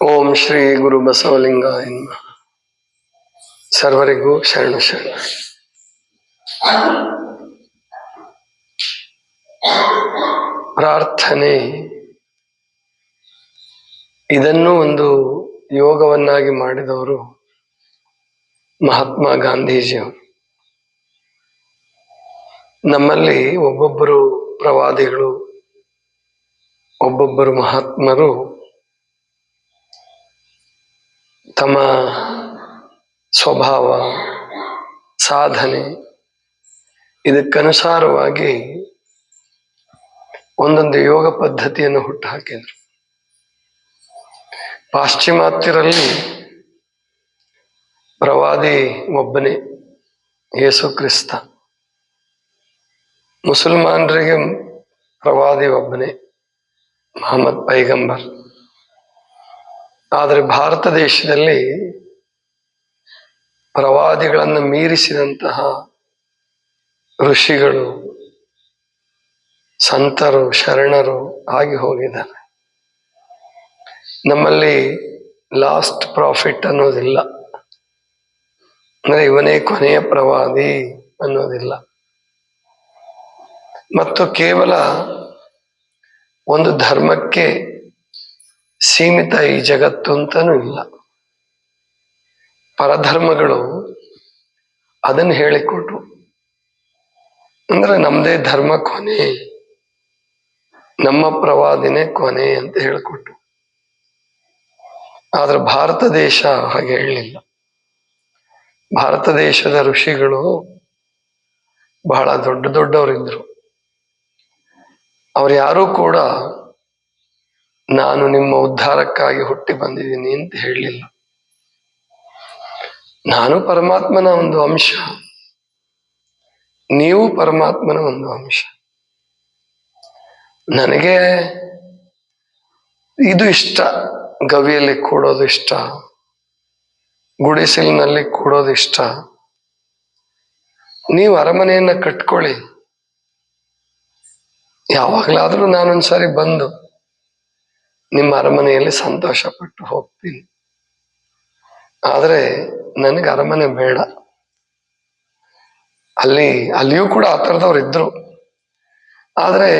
ಓಂ ಶ್ರೀ ಗುರು ಬಸವಲಿಂಗಾಯ ನಮಃ. ಸರ್ವರಿಗೂ ಶರಣ ಶರಣ. ಪ್ರಾರ್ಥನೆ ಇದನ್ನು ಒಂದು ಯೋಗವನ್ನಾಗಿ ಮಾಡಿದವರು ಮಹಾತ್ಮ ಗಾಂಧೀಜಿಯವರು. ನಮ್ಮಲ್ಲಿ ಒಬ್ಬೊಬ್ಬರು ಪ್ರವಾದಿಗಳು, ಒಬ್ಬೊಬ್ಬರು ಮಹಾತ್ಮರು ತಮ್ಮ ಸ್ವಭಾವ, ಸಾಧನೆ ಇದಕ್ಕನುಸಾರವಾಗಿ ಒಂದೊಂದು ಯೋಗ ಪದ್ಧತಿಯನ್ನು ಹುಟ್ಟುಹಾಕಿದರು. ಪಾಶ್ಚಿಮಾತ್ಯರಲ್ಲಿ ಪ್ರವಾದಿ ಒಬ್ಬನೇ, ಯೇಸು ಕ್ರಿಸ್ತ. ಮುಸಲ್ಮಾನರಿಗೆ ಪ್ರವಾದಿ ಒಬ್ಬನೇ, ಮಹಮ್ಮದ್ ಪೈಗಂಬರ್. ಆದರೆ ಭಾರತ ದೇಶದಲ್ಲಿ ಪ್ರವಾದಿಗಳನ್ನು ಮೀರಿಸಿದಂತಹ ಋಷಿಗಳು, ಸಂತರು, ಶರಣರು ಆಗಿ ಹೋಗಿದ್ದಾರೆ. ನಮ್ಮಲ್ಲಿ ಲಾಸ್ಟ್ ಪ್ರಾಫಿಟ್ ಅನ್ನೋದಿಲ್ಲ, ಅಂದ್ರೆ ಇವನೇ ಕೊನೆಯ ಪ್ರವಾದಿ ಅನ್ನೋದಿಲ್ಲ. ಮತ್ತು ಕೇವಲ ಒಂದು ಧರ್ಮಕ್ಕೆ ಸೀಮಿತ ಈ ಜಗತ್ತು ಅಂತನೂ ಇಲ್ಲ. ಪರಧರ್ಮಗಳು ಅದನ್ನು ಹೇಳಿಕೊಟ್ರು. ಅಂದ್ರೆ ನಮ್ಮದೇ ಧರ್ಮ ಕೊನೆ, ನಮ್ಮ ಪ್ರವಾದಿನೇ ಕೊನೆ ಅಂತ ಹೇಳಿಕೊಟ್ರು. ಆದ್ರೆ ಭಾರತ ದೇಶ ಹಾಗೆ ಹೇಳಲಿಲ್ಲ. ಭಾರತ ದೇಶದ ಋಷಿಗಳು ಬಹಳ ದೊಡ್ಡ ದೊಡ್ಡವರಿದ್ರು. ಅವ್ರು ಯಾರೂ ಕೂಡ ನಾನು ನಿಮ್ಮ ಉದ್ಧಾರಕ್ಕಾಗಿ ಹುಟ್ಟಿ ಬಂದಿದ್ದೀನಿ ಅಂತ ಹೇಳಲಿಲ್ಲ. ನಾನು ಪರಮಾತ್ಮನ ಒಂದು ಅಂಶ, ನೀವು ಪರಮಾತ್ಮನ ಒಂದು ಅಂಶ. ನನಗೆ ಇದು ಇಷ್ಟ, ಗವಿಯಲ್ಲಿ ಕೂಡೋದು ಇಷ್ಟ, ಗುಡಿಸಲಿನಲ್ಲಿ ಕೂಡೋದು ಇಷ್ಟ. ನೀವು ಅರಮನೆಯನ್ನ ಕಟ್ಕೊಳ್ಳಿ, ಯಾವಾಗಲಾದ್ರೂ ನಾನೊಂದ್ಸಾರಿ ಬಂದು ನಿಮ್ಮ ಅರಮನೆಯಲ್ಲಿ ಸಂತೋಷ ಪಟ್ಟು ಹೋಗ್ತೀನಿ. ಆದರೆ ನನಗೆ ಅರಮನೆ ಬೇಡ. ಅಲ್ಲಿಯೂ ಕೂಡ ಆ ಥರದವ್ರು ಇದ್ರು, ಆದರೆ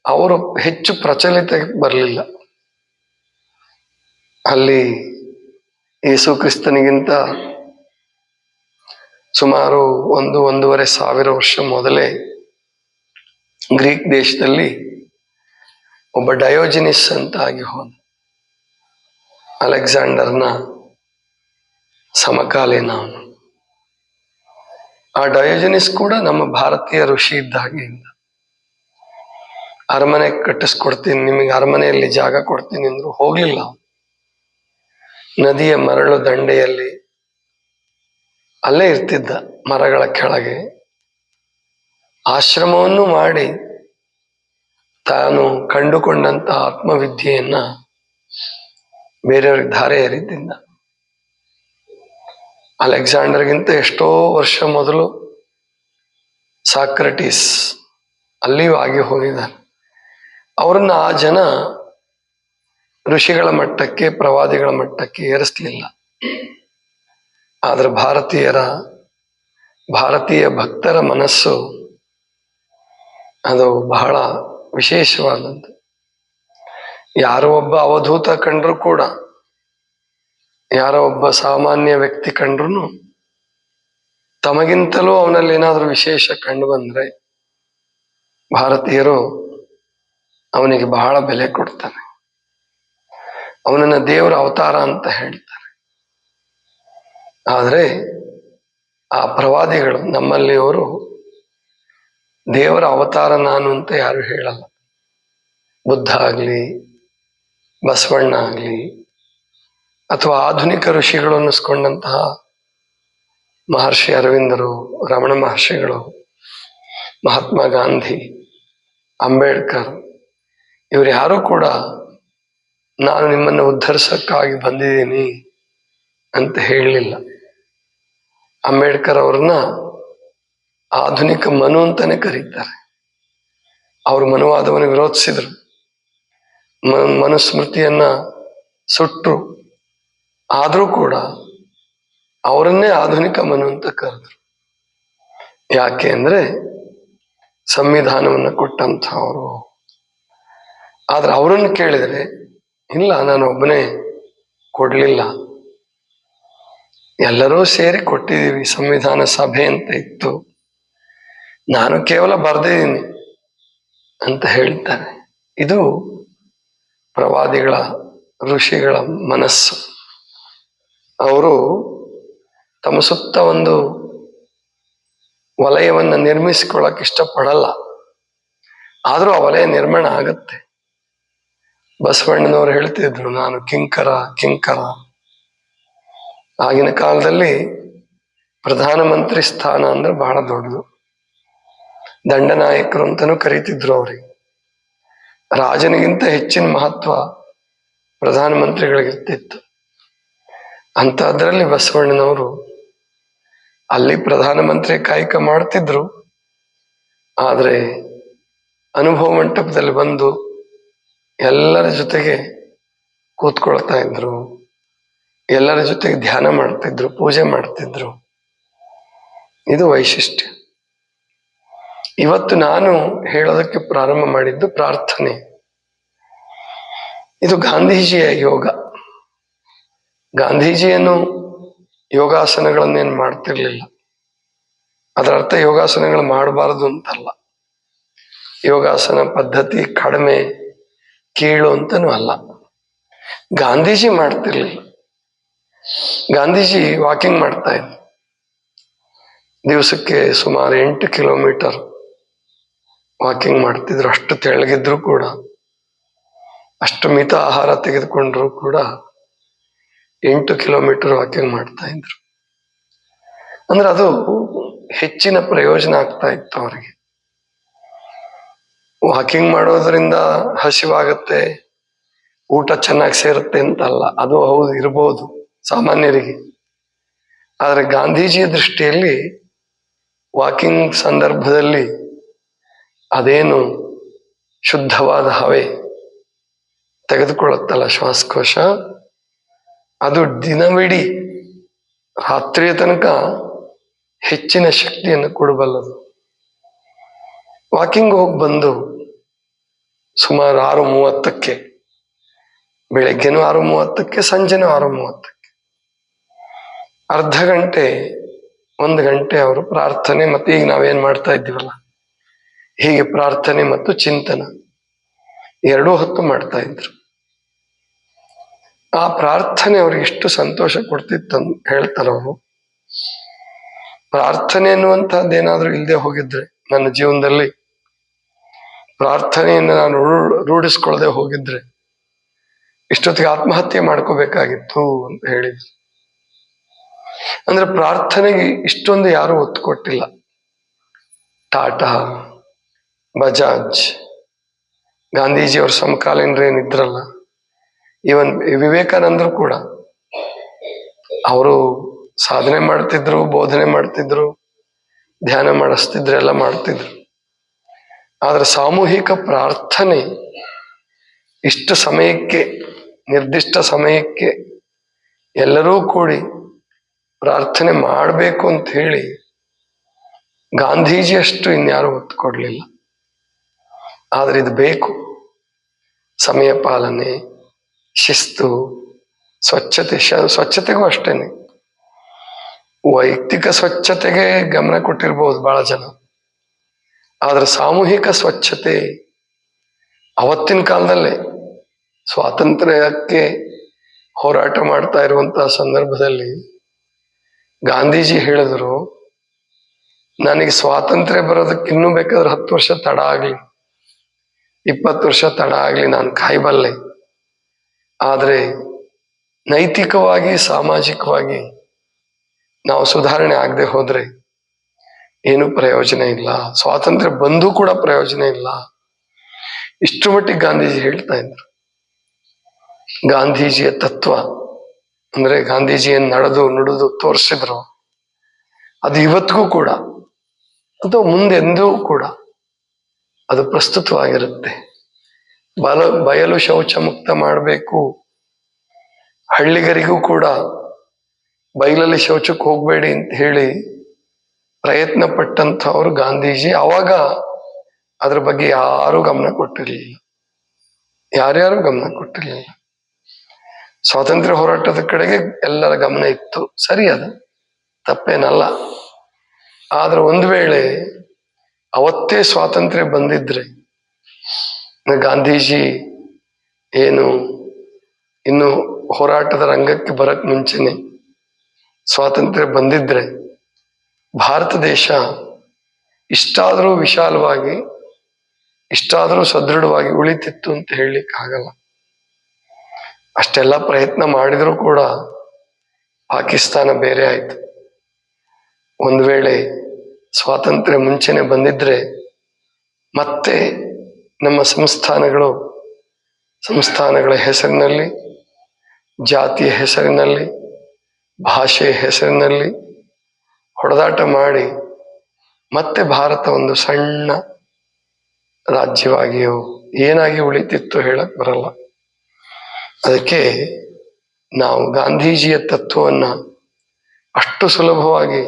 ಅವರು ಹೆಚ್ಚು ಪ್ರಚಲಿತ ಬರಲಿಲ್ಲ. ಅಲ್ಲಿ ಯೇಸು ಕ್ರಿಸ್ತನಿಗಿಂತ ಸುಮಾರು 1-1.5 ಸಾವಿರ ವರ್ಷ ಮೊದಲೇ ಗ್ರೀಕ್ ದೇಶದಲ್ಲಿ ಒಬ್ಬ ಡಯೋಜಿನಿಸ್ ಅಂತ ಆಗಿ ಹೋದ. ಅಲೆಕ್ಸಾಂಡರ್ನ ಸಮಕಾಲೀನ ಅವನು. ಆ ಡಯೋಜಿನಿಸ್ ಕೂಡ ನಮ್ಮ ಭಾರತೀಯ ಋಷಿ ಇದ್ದ ಹಾಗೆ ಇದ್ದ. ಅರಮನೆ ಕಟ್ಟಿಸ್ಕೊಡ್ತೀನಿ, ನಿಮಗೆ ಅರಮನೆಯಲ್ಲಿ ಜಾಗ ಕೊಡ್ತೀನಿ ಅಂದ್ರು ಹೋಗ್ಲಿಲ್ಲ. ನದಿಯ ಮರಳು ದಂಡೆಯಲ್ಲಿ ಅಲ್ಲೇ ಇರ್ತಿದ್ದ, ಮರಗಳ ಕೆಳಗೆ ಆಶ್ರಮವನ್ನು ಮಾಡಿ ತಾನು ಕಂಡುಕೊಂಡಂತ ಆತ್ಮವಿದ್ಯೆಯನ್ನ ಬೇರೆಯವ್ರಿಗೆ ಧಾರೆ ಎರಿತಿದ್ದ. ಅಲೆಕ್ಸಾಂಡರ್ಗಿಂತ ಎಷ್ಟೋ ವರ್ಷ ಮೊದಲು ಸಾಕ್ರಟೀಸ್ ಅಲ್ಲಿಯೂ ಆಗಿ ಹೋಗಿದ್ದಾರೆ. ಅವರನ್ನ ಆ ಜನ ಋಷಿಗಳ ಮಟ್ಟಕ್ಕೆ, ಪ್ರವಾದಿಗಳ ಮಟ್ಟಕ್ಕೆ ಏರಿಸಲಿಲ್ಲ. ಆದ್ರೆ ಭಾರತೀಯ ಭಕ್ತರ ಮನಸ್ಸು ಅದು ಬಹಳ ವಿಶೇಷವಾದದ್ದು. ಯಾರೋ ಒಬ್ಬ ಅವಧೂತ ಕಂಡ್ರು ಕೂಡ, ಯಾರೋ ಒಬ್ಬ ಸಾಮಾನ್ಯ ವ್ಯಕ್ತಿ ಕಂಡ್ರು ತಮಗಿಂತಲೂ ಅವನಲ್ಲಿ ಏನಾದ್ರೂ ವಿಶೇಷ ಕಂಡು ಬಂದ್ರೆ ಭಾರತೀಯರು ಅವನಿಗೆ ಬಹಳ ಬೆಲೆ ಕೊಡ್ತಾರೆ. ಅವನನ್ನ ದೇವರ ಅವತಾರ ಅಂತ ಹೇಳ್ತಾರೆ. ಆದರೆ ಆ ಪ್ರವಾದಿಗಳು ನಮ್ಮಲ್ಲಿ ಅವರು ದೇವರ ಅವತಾರ ನಾನು ಅಂತ ಯಾರು ಹೇಳಲ್ಲ. ಬುದ್ಧ ಆಗ್ಲಿ, ಬಸವಣ್ಣ ಆಗ್ಲಿ, ಅಥವಾ ಆಧುನಿಕ ಋಷಿಗಳು ಅನ್ನಿಸ್ಕೊಂಡಂತಹ ಮಹರ್ಷಿ ಅರವಿಂದರು, ರಮಣ ಮಹರ್ಷಿಗಳು, ಮಹಾತ್ಮ ಗಾಂಧಿ, ಅಂಬೇಡ್ಕರ್, ಇವರು ಯಾರೂ ಕೂಡ ನಾನು ನಿಮ್ಮನ್ನು ಉದ್ಧರಿಸಕ್ಕಾಗಿ ಬಂದಿದ್ದೀನಿ ಅಂತ ಹೇಳಲಿಲ್ಲ. ಅಂಬೇಡ್ಕರ್ ಅವ್ರನ್ನ ಆಧುನಿಕ ಮನು ಅಂತಾನೆ ಕರೀತಾರೆ. ಅವರು ಮನುವಾದವನ್ನು ವಿರೋಧಿಸಿದ್ರು. ಮನುಸ್ಮೃತಿಯನ್ನ ಸುಟ್ರು. ಆದರೂ ಕೂಡ ಅವರನ್ನೇ ಆಧುನಿಕ ಮನು ಅಂತ ಕರೆದ್ರು. ಯಾಕೆ ಅಂದ್ರೆ ಸಂವಿಧಾನವನ್ನು ಕೊಟ್ಟಂಥವರು. ಆದ್ರೆ ಅವರನ್ನು ಕೇಳಿದರೆ ಇಲ್ಲ, ನಾನು ಒಬ್ಬನೇ ಕೊಡ್ಲಿಲ್ಲ, ಎಲ್ಲರೂ ಸೇರಿ ಕೊಟ್ಟಿದ್ದೀವಿ, ಸಂವಿಧಾನ ಸಭೆ ಅಂತ ಇತ್ತು, ನಾನು ಕೇವಲ ಬರೆದಿದ್ದೀನಿ ಅಂತ ಹೇಳ್ತಾರೆ. ಇದು ಪ್ರವಾದಿಗಳ, ಋಷಿಗಳ ಮನಸ್ಸು. ಅವರು ತಮ್ಮ ಸುತ್ತ ಒಂದು ವಲಯವನ್ನು ನಿರ್ಮಿಸಿಕೊಳ್ಳಕ್ಕೆ ಇಷ್ಟಪಡಲ್ಲ, ಆದರೂ ಆ ವಲಯ ನಿರ್ಮಾಣ ಆಗತ್ತೆ. ಬಸವಣ್ಣನವರು ಹೇಳ್ತಿದ್ರು, ನಾನು ಕಿಂಕರ ಕಿಂಕರ. ಆಗಿನ ಕಾಲದಲ್ಲಿ ಪ್ರಧಾನಮಂತ್ರಿ ಸ್ಥಾನ ಅಂದ್ರೆ ಬಹಳ ದೊಡ್ಡದು. ದಂಡನಾಯಕರು ಅಂತಲೂ ಕರೀತಿದ್ರು ಅವ್ರಿಗೆ. ರಾಜನಿಗಿಂತ ಹೆಚ್ಚಿನ ಮಹತ್ವ ಪ್ರಧಾನಮಂತ್ರಿಗಳಿಗಿರ್ತಿತ್ತು. ಅಂಥದ್ರಲ್ಲಿ ಬಸವಣ್ಣನವರು ಅಲ್ಲಿ ಪ್ರಧಾನಮಂತ್ರಿ ಕಾಯಕ ಮಾಡ್ತಿದ್ರು. ಆದರೆ ಅನುಭವ ಮಂಟಪದಲ್ಲಿ ಬಂದು ಎಲ್ಲರ ಜೊತೆಗೆ ಕೂತ್ಕೊಳ್ತಾ ಇದ್ರು, ಎಲ್ಲರ ಜೊತೆಗೆ ಧ್ಯಾನ ಮಾಡ್ತಿದ್ರು, ಪೂಜೆ ಮಾಡ್ತಿದ್ರು. ಇದು ವೈಶಿಷ್ಟ್ಯ. ಇವತ್ತು ನಾನು ಹೇಳೋದಕ್ಕೆ ಪ್ರಾರಂಭ ಮಾಡಿದ್ದು ಪ್ರಾರ್ಥನೆ. ಇದು ಗಾಂಧೀಜಿಯ ಯೋಗ. ಗಾಂಧೀಜಿಯನ್ನು ಯೋಗಾಸನಗಳನ್ನೇನು ಮಾಡ್ತಿರ್ಲಿಲ್ಲ. ಅದರ ಅರ್ಥ ಯೋಗಾಸನಗಳು ಮಾಡಬಾರದು ಅಂತಲ್ಲ. ಯೋಗಾಸನ ಪದ್ಧತಿ ಕಡಿಮೆ, ಕೀಳು ಅಂತನೂ ಅಲ್ಲ. ಗಾಂಧೀಜಿ ಮಾಡ್ತಿರ್ಲಿಲ್ಲ. ಗಾಂಧೀಜಿ ವಾಕಿಂಗ್ ಮಾಡ್ತಾ ಇದ್ರು. ದಿವಸಕ್ಕೆ ಸುಮಾರು 8 ಕಿಲೋಮೀಟರ್ ವಾಕಿಂಗ್ ಮಾಡ್ತಿದ್ರು. ಅಷ್ಟು ತೆಳ್ಳಗಿದ್ರು ಕೂಡ, ಅಷ್ಟು ಮಿತ ಆಹಾರ ತೆಗೆದುಕೊಂಡ್ರು ಕೂಡ 8 ಕಿಲೋಮೀಟರ್ ವಾಕಿಂಗ್ ಮಾಡ್ತಾ ಇದ್ರು. ಅಂದ್ರೆ ಅದು ಹೆಚ್ಚಿನ ಪ್ರಯೋಜನ ಆಗ್ತಾ ಇತ್ತು ಅವರಿಗೆ. ವಾಕಿಂಗ್ ಮಾಡೋದ್ರಿಂದ ಹಸಿವಾಗತ್ತೆ, ಊಟ ಚೆನ್ನಾಗಿ ಸೇರುತ್ತೆ ಅಂತಲ್ಲ. ಅದು ಹೌದು, ಇರಬಹುದು ಸಾಮಾನ್ಯರಿಗೆ. ಆದರೆ ಗಾಂಧೀಜಿಯ ದೃಷ್ಟಿಯಲ್ಲಿ ವಾಕಿಂಗ್ ಸಂದರ್ಭದಲ್ಲಿ ಅದೇನು ಶುದ್ಧವಾದ ಹವೆ ತೆಗೆದುಕೊಳ್ಳುತ್ತಲ್ಲ ಶ್ವಾಸಕೋಶ, ಅದು ದಿನವಿಡೀ ರಾತ್ರಿಯ ತನಕ ಹೆಚ್ಚಿನ ಶಕ್ತಿಯನ್ನು ಕೊಡಬಲ್ಲದು. ವಾಕಿಂಗ್ ಹೋಗಿ ಬಂದು ಸುಮಾರು 6:30ಕ್ಕೆ, ಬೆಳಗ್ಗೆನೂ 6:30ಕ್ಕೆ, ಸಂಜೆನೂ 6:30ಕ್ಕೆ, ಅರ್ಧ ಗಂಟೆ 1 ಗಂಟೆ ಅವರು ಪ್ರಾರ್ಥನೆ, ಮತ್ತು ಈಗ ನಾವೇನ್ ಮಾಡ್ತಾ ಇದ್ದೀವಲ್ಲ ಹೀಗೆ ಪ್ರಾರ್ಥನೆ ಮತ್ತು ಚಿಂತನ ಎರಡೂ ಹೊತ್ತು ಮಾಡ್ತಾ ಇದ್ರು. ಆ ಪ್ರಾರ್ಥನೆ ಅವ್ರಿಗೆ ಎಷ್ಟು ಸಂತೋಷ ಕೊಡ್ತಿತ್ತಂತ ಹೇಳ್ತಾರೆ ಅವರು. ಪ್ರಾರ್ಥನೆ ಅನ್ನುವಂಥದ್ದು ಏನಾದ್ರೂ ಇಲ್ಲದೆ ಹೋಗಿದ್ರೆ, ನನ್ನ ಜೀವನದಲ್ಲಿ ಪ್ರಾರ್ಥನೆಯನ್ನು ನಾನು ರೂಢಿಸ್ಕೊಳ್ಳದೆ ಹೋಗಿದ್ರೆ ಇಷ್ಟೊತ್ತಿಗೆ ಆತ್ಮಹತ್ಯೆ ಮಾಡ್ಕೋಬೇಕಾಗಿತ್ತು ಅಂತ ಹೇಳಿದ್ರು. ಅಂದ್ರೆ ಪ್ರಾರ್ಥನೆಗೆ ಇಷ್ಟೊಂದು ಯಾರೂ ಒತ್ತು ಕೊಟ್ಟಿಲ್ಲ. ಟಾಟಾ, ಬಜಾಜ್, ಗಾಂಧೀಜಿಯವ್ರ ಸಮಕಾಲೀನರು ಏನಿದ್ರಲ್ಲ, ಇವನ್ ವಿವೇಕಾನಂದರು ಕೂಡ ಅವರು ಸಾಧನೆ ಮಾಡ್ತಿದ್ರು, ಬೋಧನೆ ಮಾಡ್ತಿದ್ರು, ಧ್ಯಾನ ಮಾಡಿಸ್ತಿದ್ರು, ಎಲ್ಲ ಮಾಡ್ತಿದ್ರು. ಆದ್ರೆ ಸಾಮೂಹಿಕ ಪ್ರಾರ್ಥನೆ ಇಷ್ಟು ಸಮಯಕ್ಕೆ, ನಿರ್ದಿಷ್ಟ ಸಮಯಕ್ಕೆ ಎಲ್ಲರೂ ಕೂಡಿ ಪ್ರಾರ್ಥನೆ ಮಾಡಬೇಕು ಅಂತ ಹೇಳಿ ಗಾಂಧೀಜಿಯಷ್ಟು ಇನ್ಯಾರು ಒತ್ತು ಕೊಡ್ಲಿಲ್ಲ. ಆದ್ರೆ ಇದು ಬೇಕು. ಸಮಯ ಪಾಲನೆ, ಶಿಸ್ತು, ಸ್ವಚ್ಛತೆ. ಸ್ವಚ್ಛತೆಗೂ ಅಷ್ಟೇನೆ. ವೈಯಕ್ತಿಕ ಸ್ವಚ್ಛತೆಗೆ ಗಮನ ಕೊಟ್ಟಿರ್ಬೋದು ಬಹಳ ಜನ, ಆದ್ರೆ ಸಾಮೂಹಿಕ ಸ್ವಚ್ಛತೆ ಅವತ್ತಿನ ಕಾಲದಲ್ಲೇ ಸ್ವಾತಂತ್ರ್ಯಕ್ಕೆ ಹೋರಾಟ ಮಾಡ್ತಾ ಇರುವಂತಹ ಸಂದರ್ಭದಲ್ಲಿ ಗಾಂಧೀಜಿ ಹೇಳಿದ್ರು, ನನಗೆ ಸ್ವಾತಂತ್ರ್ಯ ಬರೋದಕ್ಕೆ ಇನ್ನೂ ಬೇಕಾದ್ರೆ 10 ವರ್ಷ ತಡ ಆಗ್ಲಿ, 20 ವರ್ಷ ತಡ ಆಗ್ಲಿ, ನಾನು ಕಾಯ್ಬಲ್ಲೆ. ಆದ್ರೆ ನೈತಿಕವಾಗಿ, ಸಾಮಾಜಿಕವಾಗಿ ನಾವು ಸುಧಾರಣೆ ಆಗದೆ ಹೋದ್ರೆ ಏನು ಪ್ರಯೋಜನ ಇಲ್ಲ. ಸ್ವಾತಂತ್ರ್ಯ ಬಂದೂ ಕೂಡ ಪ್ರಯೋಜನ ಇಲ್ಲ. ಇಷ್ಟು ಮಟ್ಟಿಗೆ ಗಾಂಧೀಜಿ ಹೇಳ್ತಾ ಇದ್ರು. ಗಾಂಧೀಜಿಯ ತತ್ವ ಅಂದ್ರೆ ಗಾಂಧೀಜಿಯನ್ನು ನಡೆದು ನುಡಿದು ತೋರಿಸಿದ್ರು, ಅದು ಇವತ್ತಿಗೂ ಕೂಡ, ಅದು ಮುಂದೆಂದೂ ಕೂಡ ಅದು ಪ್ರಸ್ತುತವಾಗಿರುತ್ತೆ. ಬಯಲು ಶೌಚ ಮುಕ್ತ ಮಾಡಬೇಕು, ಹಳ್ಳಿಗರಿಗೂ ಕೂಡ ಬೈಲಲ್ಲಿ ಶೌಚಕ್ಕೆ ಹೋಗಬೇಡಿ ಅಂತ ಹೇಳಿ ಪ್ರಯತ್ನ ಪಟ್ಟಂಥವ್ರು ಗಾಂಧೀಜಿ. ಆವಾಗ ಅದ್ರ ಬಗ್ಗೆ ಯಾರೂ ಗಮನ ಕೊಟ್ಟಿರಲಿಲ್ಲ, ಯಾರ್ಯಾರು ಗಮನ ಕೊಟ್ಟಿರಲಿಲ್ಲ. ಸ್ವಾತಂತ್ರ್ಯ ಹೋರಾಟದ ಕಡೆಗೆ ಎಲ್ಲರ ಗಮನ ಇತ್ತು, ಸರಿ, ಅದು ತಪ್ಪೇನಲ್ಲ. ಆದ್ರೆ ಒಂದು ವೇಳೆ ಅವತ್ತೇ ಸ್ವಾತಂತ್ರ್ಯ ಬಂದಿದ್ರೆ, ಗಾಂಧೀಜಿ ಏನು ಇನ್ನು ಹೋರಾಟದ ರಂಗಕ್ಕೆ ಬರಕ್ ಮುಂಚೆನೆ ಸ್ವಾತಂತ್ರ್ಯ ಬಂದಿದ್ರೆ, ಭಾರತ ದೇಶ ಇಷ್ಟಾದರೂ ವಿಶಾಲವಾಗಿ, ಇಷ್ಟಾದರೂ ಸದೃಢವಾಗಿ ಉಳಿತಿತ್ತು ಅಂತ ಹೇಳಲಿಕ್ಕೆ ಆಗಲ್ಲ. ಅಷ್ಟೆಲ್ಲ ಪ್ರಯತ್ನ ಮಾಡಿದರೂ ಕೂಡ ಪಾಕಿಸ್ತಾನ ಬೇರೆ ಆಯ್ತು. ಒಂದು ವೇಳೆ ಸ್ವಾತಂತ್ರ್ಯ ಮುಂಚೆನೆ ಬಂದಿದ್ರೆ ಮತ್ತೆ ನಮ್ಮ ಸಂಸ್ಥಾನಗಳ ಹೆಸರಿನಲ್ಲಿ, ಜಾತಿಯ ಹೆಸರಿನಲ್ಲಿ, ಭಾಷೆಯ ಹೆಸರಿನಲ್ಲಿ ಹೊಡೆದಾಟ ಮಾಡಿ ಮತ್ತೆ ಭಾರತ ಒಂದು ಸಣ್ಣ ರಾಜ್ಯವಾಗಿಯೋ ಏನಾಗಿ ಉಳಿತಿತ್ತು ಹೇಳಕ್ ಬರಲ್ಲ. ಅದಕ್ಕೆ ನಾವು ಗಾಂಧೀಜಿಯ ತತ್ವವನ್ನ ಅಷ್ಟು ಸುಲಭವಾಗಿ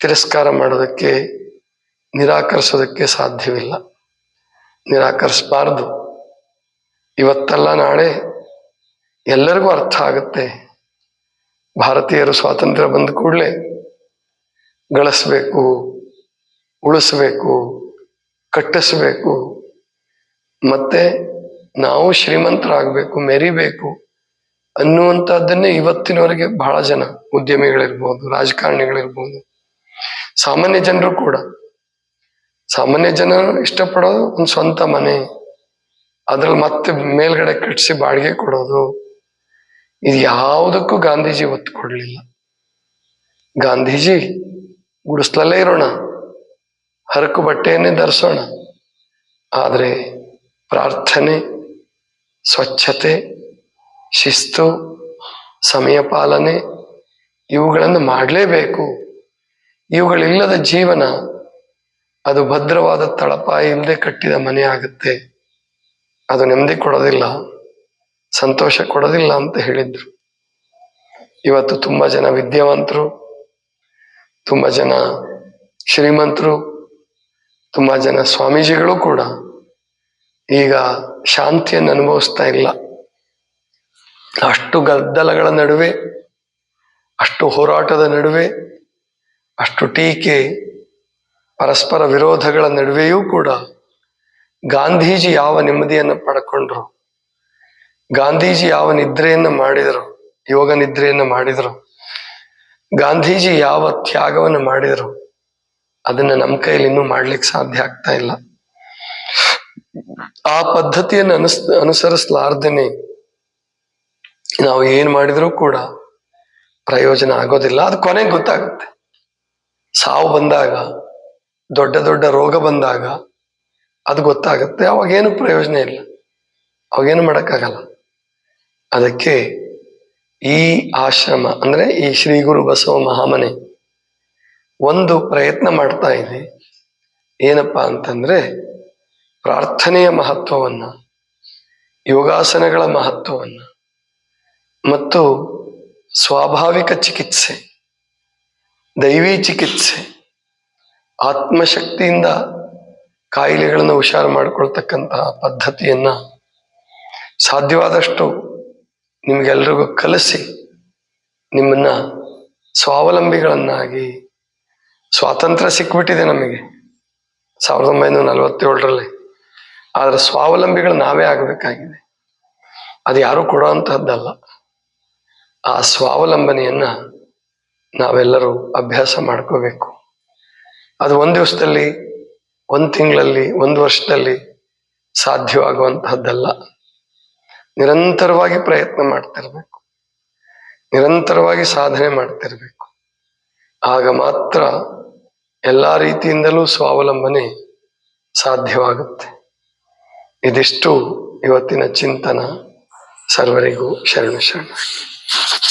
ತಿರಸ್ಕಾರ ಮಾಡೋದಕ್ಕೆ, ನಿರಾಕರಿಸೋದಕ್ಕೆ ಸಾಧ್ಯವಿಲ್ಲ, ನಿರಾಕರಿಸಬಾರ್ದು. ಇವತ್ತಲ್ಲ ನಾಳೆ ಎಲ್ಲರಿಗೂ ಅರ್ಥ ಆಗುತ್ತೆ. ಭಾರತೀಯರು ಸ್ವಾತಂತ್ರ್ಯ ಬಂದ ಕೂಡಲೇ ಗಳಿಸ್ಬೇಕು, ಉಳಿಸ್ಬೇಕು, ಕಟ್ಟಿಸ್ಬೇಕು, ಮತ್ತೆ ನಾವು ಶ್ರೀಮಂತರಾಗಬೇಕು, ಮೆರಿಬೇಕು ಅನ್ನುವಂಥದ್ದನ್ನೇ ಇವತ್ತಿನವರೆಗೆ ಬಹಳ ಜನ, ಉದ್ಯಮಿಗಳಿರ್ಬೋದು, ರಾಜಕಾರಣಿಗಳಿರ್ಬೋದು, ಸಾಮಾನ್ಯ ಜನರು ಕೂಡ, ಸಾಮಾನ್ಯ ಜನರು ಇಷ್ಟಪಡೋದು ಒಂದು ಸ್ವಂತ ಮನೆ, ಅದ್ರಲ್ಲಿ ಮತ್ತೆ ಮೇಲ್ಗಡೆ ಕಟ್ಟಿಸಿ ಬಾಡಿಗೆ ಕೊಡೋದು. ಇದು ಯಾವುದಕ್ಕೂ ಗಾಂಧೀಜಿ ಒತ್ತು ಕೊಡ್ಲಿಲ್ಲ. ಗಾಂಧೀಜಿ ಗುಡಿಸ್ಲಲ್ಲೇ ಇರೋಣ, ಹರಕು ಬಟ್ಟೆಯನ್ನೇ ಧರಿಸೋಣ, ಆದರೆ ಪ್ರಾರ್ಥನೆ, ಸ್ವಚ್ಛತೆ, ಶಿಸ್ತು, ಸಮಯ ಪಾಲನೆ ಇವುಗಳನ್ನು ಮಾಡಲೇಬೇಕು. ಇವುಗಳಿಲ್ಲದ ಜೀವನ ಅದು ಭದ್ರವಾದ ತಳಪಾಯ ಇಲ್ಲದೆ ಕಟ್ಟಿದ ಮನೆ ಆಗುತ್ತೆ, ಅದು ನೆಮ್ಮದಿ ಕೊಡೋದಿಲ್ಲ, ಸಂತೋಷ ಕೊಡೋದಿಲ್ಲ ಅಂತ ಹೇಳಿದ್ರು. ಇವತ್ತು ತುಂಬಾ ಜನ ವಿದ್ಯಾವಂತರು, ತುಂಬಾ ಜನ ಶ್ರೀಮಂತರು, ತುಂಬಾ ಜನ ಸ್ವಾಮೀಜಿಗಳು ಕೂಡ ಈಗ ಶಾಂತಿಯನ್ನು ಅನುಭವಿಸ್ತಾ ಇಲ್ಲ. ಅಷ್ಟು ಗದ್ದಲಗಳ ನಡುವೆ, ಅಷ್ಟು ಹೋರಾಟದ ನಡುವೆ, ಅಷ್ಟು ಟೀಕೆ, ಪರಸ್ಪರ ವಿರೋಧಗಳ ನಡುವೆಯೂ ಕೂಡ ಗಾಂಧೀಜಿ ಯಾವ ನೆಮ್ಮದಿಯನ್ನು ಪಡ್ಕೊಂಡ್ರು, ಗಾಂಧೀಜಿ ಯಾವ ನಿದ್ರೆಯನ್ನು ಮಾಡಿದರು, ಯೋಗ ನಿದ್ರೆಯನ್ನು ಮಾಡಿದರು, ಗಾಂಧೀಜಿ ಯಾವ ತ್ಯಾಗವನ್ನು ಮಾಡಿದರು, ಅದನ್ನ ನಮ್ಮ ಕೈಯಲ್ಲಿ ಇನ್ನೂ ಮಾಡ್ಲಿಕ್ಕೆ ಸಾಧ್ಯ ಆಗ್ತಾ ಇಲ್ಲ. ಆ ಪದ್ಧತಿಯನ್ನು ಅನುಸರಿಸಲಾರ್ದೇನೆ ನಾವು ಏನ್ ಮಾಡಿದ್ರೂ ಕೂಡ ಪ್ರಯೋಜನ ಆಗೋದಿಲ್ಲ. ಅದು ಕೊನೆಗೆ ಗೊತ್ತಾಗುತ್ತೆ. ಸಾವು ಬಂದಾಗ, ದೊಡ್ಡ ದೊಡ್ಡ ರೋಗ ಬಂದಾಗ ಅದು ಗೊತ್ತಾಗುತ್ತೆ. ಅವಾಗೇನು ಪ್ರಯೋಜನ ಇಲ್ಲ, ಅವಾಗೇನು ಮಾಡೋಕ್ಕಾಗಲ್ಲ. ಅದಕ್ಕೆ ಈ ಆಶ್ರಮ ಅಂದ್ರೆ ಈ ಶ್ರೀ ಗುರು ಬಸವ ಮಹಾಮನೆ ಒಂದು ಪ್ರಯತ್ನ ಮಾಡ್ತಾ ಇದೆ. ಏನಪ್ಪಾ ಅಂತಂದ್ರೆ ಪ್ರಾರ್ಥನೆಯ ಮಹತ್ವವನ್ನ, ಯೋಗಾಸನಗಳ ಮಹತ್ವವನ್ನ ಮತ್ತು ಸ್ವಾಭಾವಿಕ ಚಿಕಿತ್ಸೆ, ದೈವಿ ಚಿಕಿತ್ಸೆ, ಆತ್ಮಶಕ್ತಿಯಿಂದ ಕಾಯಿಲೆಗಳನ್ನು ಹುಷಾರು ಮಾಡಿಕೊಳ್ತಕ್ಕಂತಹ ಪದ್ಧತಿಯನ್ನ ಸಾಧ್ಯವಾದಷ್ಟು ನಿಮ್ಗೆಲ್ರಿಗೂ ಕಲಿಸಿ ನಿಮ್ಮನ್ನ ಸ್ವಾವಲಂಬಿಗಳನ್ನಾಗಿ, ಸ್ವಾತಂತ್ರ್ಯ ಸಿಕ್ಬಿಟ್ಟಿದೆ ನಮಗೆ 1947ರಲ್ಲಿ, ಆದ್ರೆ ಸ್ವಾವಲಂಬಿಗಳು ನಾವೇ ಆಗಬೇಕಾಗಿದೆ. ಅದು ಯಾರು ಕೊಡುವಂತಹದ್ದಲ್ಲ. ಆ ಸ್ವಾವಲಂಬನೆಯನ್ನ ನಾವೆಲ್ಲರೂ ಅಭ್ಯಾಸ ಮಾಡ್ಕೋಬೇಕು. ಅದು ಒಂದು ದಿವಸದಲ್ಲಿ, ಒಂದು ತಿಂಗಳಲ್ಲಿ, ಒಂದು ವರ್ಷದಲ್ಲಿ ಸಾಧ್ಯವಾಗುವಂತಹದ್ದಲ್ಲ. ನಿರಂತರವಾಗಿ ಪ್ರಯತ್ನ ಮಾಡ್ತಿರ್ಬೇಕು, ನಿರಂತರವಾಗಿ ಸಾಧನೆ ಮಾಡ್ತಿರ್ಬೇಕು. ಆಗ ಮಾತ್ರ ಎಲ್ಲಾ ರೀತಿಯಿಂದಲೂ ಸ್ವಾವಲಂಬನೆ ಸಾಧ್ಯವಾಗುತ್ತೆ. ಇದಿಷ್ಟು ಇವತ್ತಿನ ಚಿಂತನ. ಸರ್ವರಿಗೂ ಶರಣ ಶರಣ.